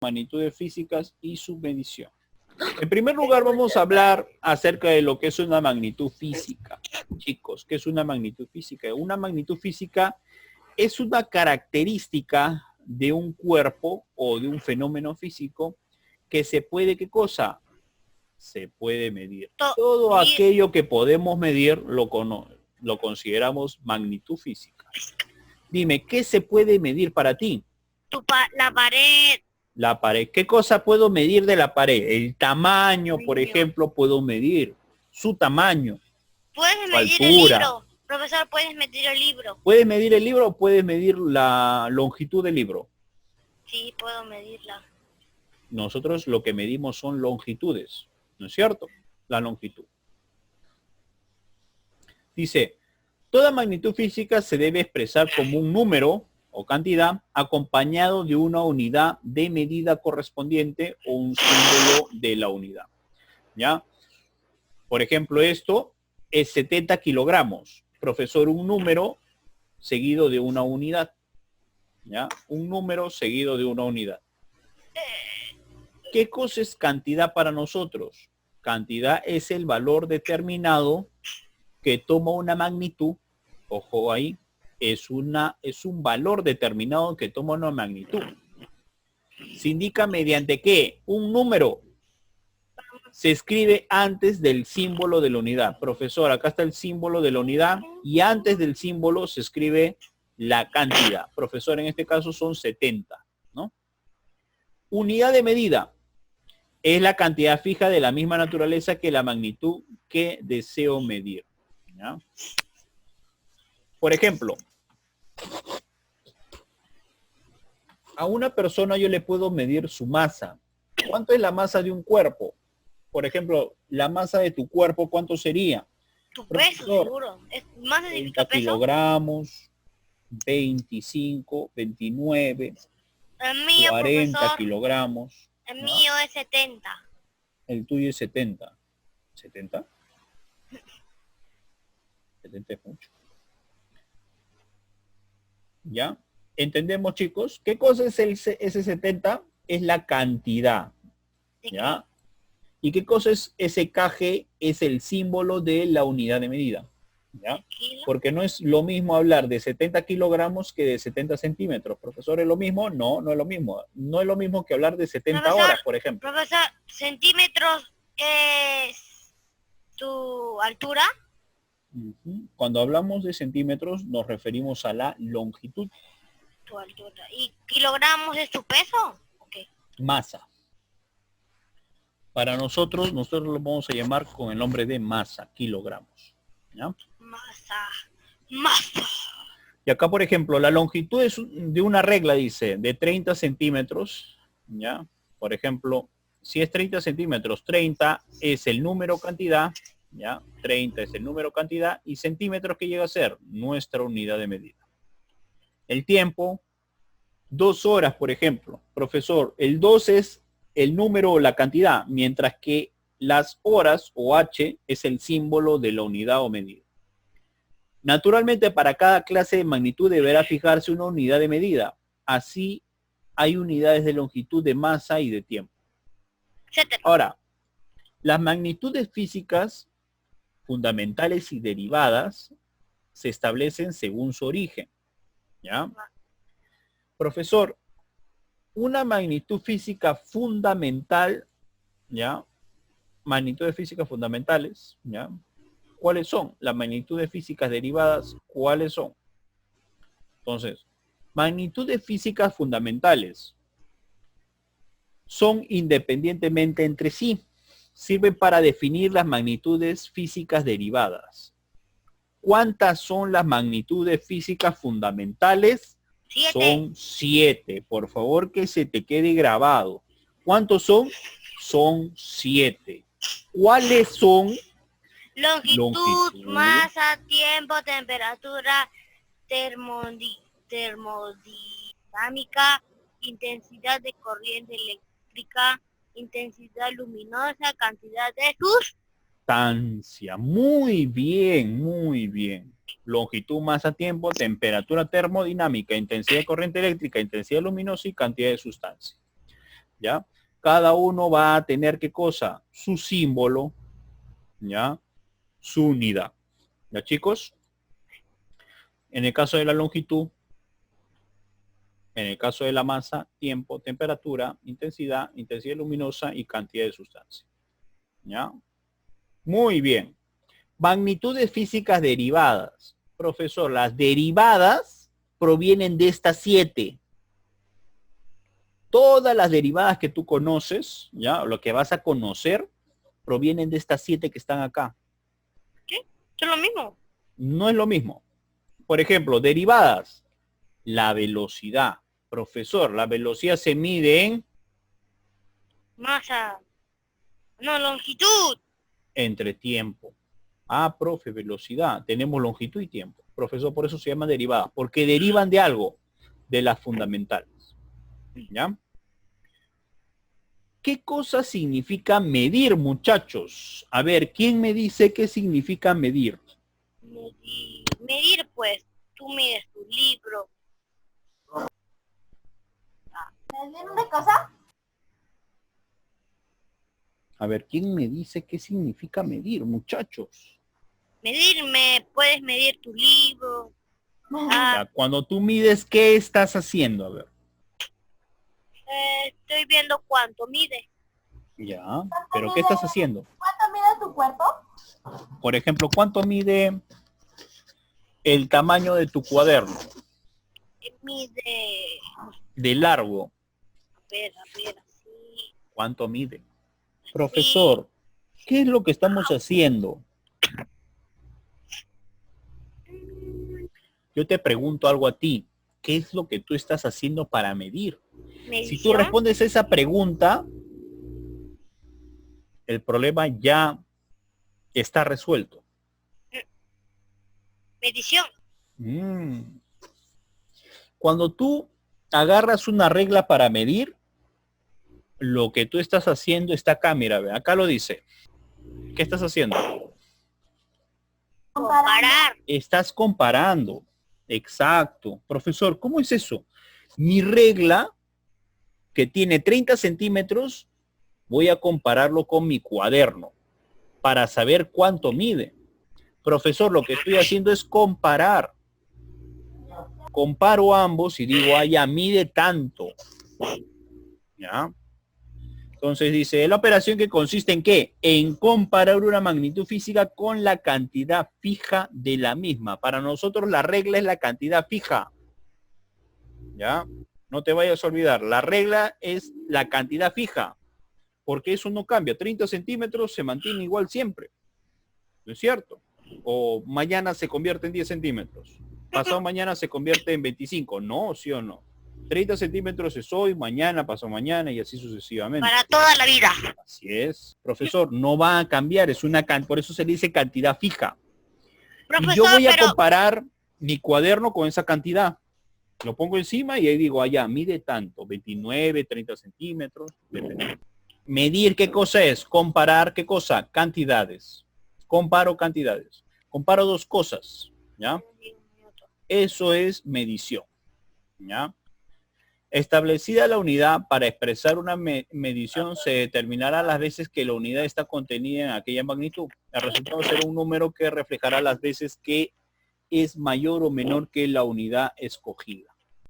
magnitudes físicas y su medición. En primer lugar, vamos a hablar acerca de lo que es una magnitud física. Chicos, ¿qué es una magnitud física? Una magnitud física es una característica de un cuerpo o de un fenómeno físico que se puede, ¿qué cosa? Se puede medir. Todo aquello que podemos medir lo consideramos magnitud física. Dime, ¿qué se puede medir para ti? La pared. La pared. ¿Qué cosa puedo medir de la pared? El tamaño, por ejemplo, puedo medir su tamaño. Puedes su medir altura. el libro. Profesor, puedes medir el libro. ¿Puedes medir el libro o puedes medir la longitud del libro? Sí, puedo medirla. Nosotros lo que medimos son longitudes, ¿no es cierto? La longitud. Dice, toda magnitud física se debe expresar como un número o cantidad acompañado de una unidad de medida correspondiente o un símbolo de la unidad. ¿Ya? Por ejemplo, esto es 70 kilogramos. Profesor, un número seguido de una unidad. ¿Ya? Un número seguido de una unidad. ¿Qué cosa es cantidad para nosotros? Cantidad es el valor determinado que toma una magnitud. Ojo ahí. Es un valor determinado que toma una magnitud. Se indica mediante qué? Un número se escribe antes del símbolo de la unidad. Profesor, acá está el símbolo de la unidad y antes del símbolo se escribe la cantidad. Profesor, en este caso son 70, ¿no? Unidad de medida es la cantidad fija de la misma naturaleza que la magnitud que deseo medir, ¿ya? Por ejemplo, a una persona yo le puedo medir su masa. ¿Cuánto es la masa de un cuerpo? Por ejemplo, la masa de tu cuerpo, ¿cuánto sería? Tu peso, seguro. ¿Es más de 30 peso? kilogramos, 25, 29, el mío, 40 profesor, kilogramos. El ¿no? mío es 70. El tuyo es 70. ¿70? 70 es mucho. ¿Ya? ¿Entendemos, chicos? ¿Qué cosa es ese 70? Es la cantidad. ¿Ya? ¿Y qué cosa es ese kg? Es el símbolo de la unidad de medida. ¿Ya? Porque no es lo mismo hablar de 70 kilogramos que de 70 centímetros. Profesor, ¿es lo mismo? No, no es lo mismo. No es lo mismo que hablar de 70 profesor, horas, por ejemplo. Profesor, ¿centímetros es tu altura? Cuando hablamos de centímetros nos referimos a la longitud. Tu altura. ¿Y kilogramos es tu peso? Okay. Masa. Para nosotros lo vamos a llamar con el nombre de masa, kilogramos. ¿Ya? Masa. Y acá, por ejemplo, la longitud es de una regla, dice, de 30 centímetros. ¿Ya? Por ejemplo, si es 30 centímetros, 30 es el número cantidad. ¿Ya? 30 es el número cantidad y centímetros que llega a ser nuestra unidad de medida. El tiempo, 2 horas, por ejemplo. Profesor, el 2 es el número o la cantidad, mientras que las horas o H es el símbolo de la unidad o medida. Naturalmente, para cada clase de magnitud deberá fijarse una unidad de medida. Así hay unidades de longitud, de masa y de tiempo. Ahora, las magnitudes físicas fundamentales y derivadas se establecen según su origen. ¿Ya? Profesor, una magnitud física fundamental, ¿ya? Magnitudes físicas fundamentales, ¿ya? ¿Cuáles son? Las magnitudes físicas derivadas, ¿cuáles son? Entonces, magnitudes físicas fundamentales son independientemente entre sí. Sirven para definir las magnitudes físicas derivadas. ¿Cuántas son las magnitudes físicas fundamentales? 7. Son 7. Por favor, que se te quede grabado. ¿Cuántos son? Son 7. ¿Cuáles son? Longitud, masa, tiempo, temperatura, termodinámica, intensidad de corriente eléctrica, intensidad luminosa, cantidad de sustancia. Muy bien, muy bien. Longitud, masa, tiempo, temperatura termodinámica, intensidad de corriente eléctrica, intensidad luminosa y cantidad de sustancia. ¿ya? Cada uno va a tener, ¿qué cosa? Su símbolo, ¿ya? Su unidad. ¿Ya, chicos? En el caso de la longitud, en el caso de la masa, tiempo, temperatura, intensidad, intensidad luminosa y cantidad de sustancia. ¿Ya? Muy bien. Magnitudes físicas derivadas. Profesor, las derivadas provienen de estas 7. Todas las derivadas que tú conoces, ¿ya? Lo que vas a conocer, provienen de estas 7 que están acá. ¿Qué? ¿Es lo mismo? No es lo mismo. Por ejemplo, derivadas. La velocidad. Profesor, la velocidad se mide en Masa. No, longitud. entre tiempo. Ah, profe, velocidad. Tenemos longitud y tiempo. Profesor, por eso se llama derivada. Porque derivan de algo, de las fundamentales. ¿Ya? ¿Qué cosa significa medir, muchachos? A ver, ¿quién me dice qué significa medir? Medir, pues. Tú mides tu libro. ¿Medir una cosa? A ver, ¿quién me dice qué significa medir, muchachos? Puedes medir tu libro. Ya, cuando tú mides, ¿qué estás haciendo? A ver. Estoy viendo cuánto mide. Ya, pero ¿qué estás haciendo? ¿Cuánto mide tu cuerpo? Por ejemplo, ¿cuánto mide el tamaño de tu cuaderno? Mide... De largo. A ver, así. ¿Cuánto mide? Profesor, ¿qué es lo que estamos haciendo? Yo te pregunto algo a ti. ¿Qué es lo que tú estás haciendo para medir? Si tú Medición. respondes esa pregunta, el problema ya está resuelto. Medición. Cuando tú agarras una regla para medir, lo que tú estás haciendo está acá, mira, ve, acá lo dice. ¿Qué estás haciendo? Comparar. Estás comparando. Exacto. Profesor, ¿cómo es eso? Mi regla, que tiene 30 centímetros, voy a compararlo con mi cuaderno para saber cuánto mide. Profesor, lo que estoy haciendo es comparar. Comparo ambos y digo, ah, ya mide tanto. ¿Ya? Entonces dice, la operación que consiste en ¿qué? En comparar una magnitud física con la cantidad fija de la misma. Para nosotros la regla es la cantidad fija. ¿Ya? No te vayas a olvidar, la regla es la cantidad fija. Porque eso no cambia. 30 centímetros se mantiene igual siempre. ¿No es cierto? O mañana se convierte en 10 centímetros. Pasado mañana se convierte en 25. No, ¿sí o no? 30 centímetros es hoy, mañana, pasado mañana y así sucesivamente. Para toda la vida. Así es. Profesor, no va a cambiar. Es una por eso se le dice cantidad fija. Profesor, Y yo voy a comparar mi cuaderno con esa cantidad. Lo pongo encima y ahí digo, allá, mide tanto, 29, 30 centímetros. Depende. Medir, ¿qué cosa es? Comparar, ¿qué cosa? Cantidades. Comparo cantidades. Comparo dos cosas, ¿ya? Eso es medición, ¿ya? Establecida la unidad, para expresar una medición se determinará las veces que la unidad está contenida en aquella magnitud. El resultado será un número que reflejará las veces que es mayor o menor que la unidad escogida.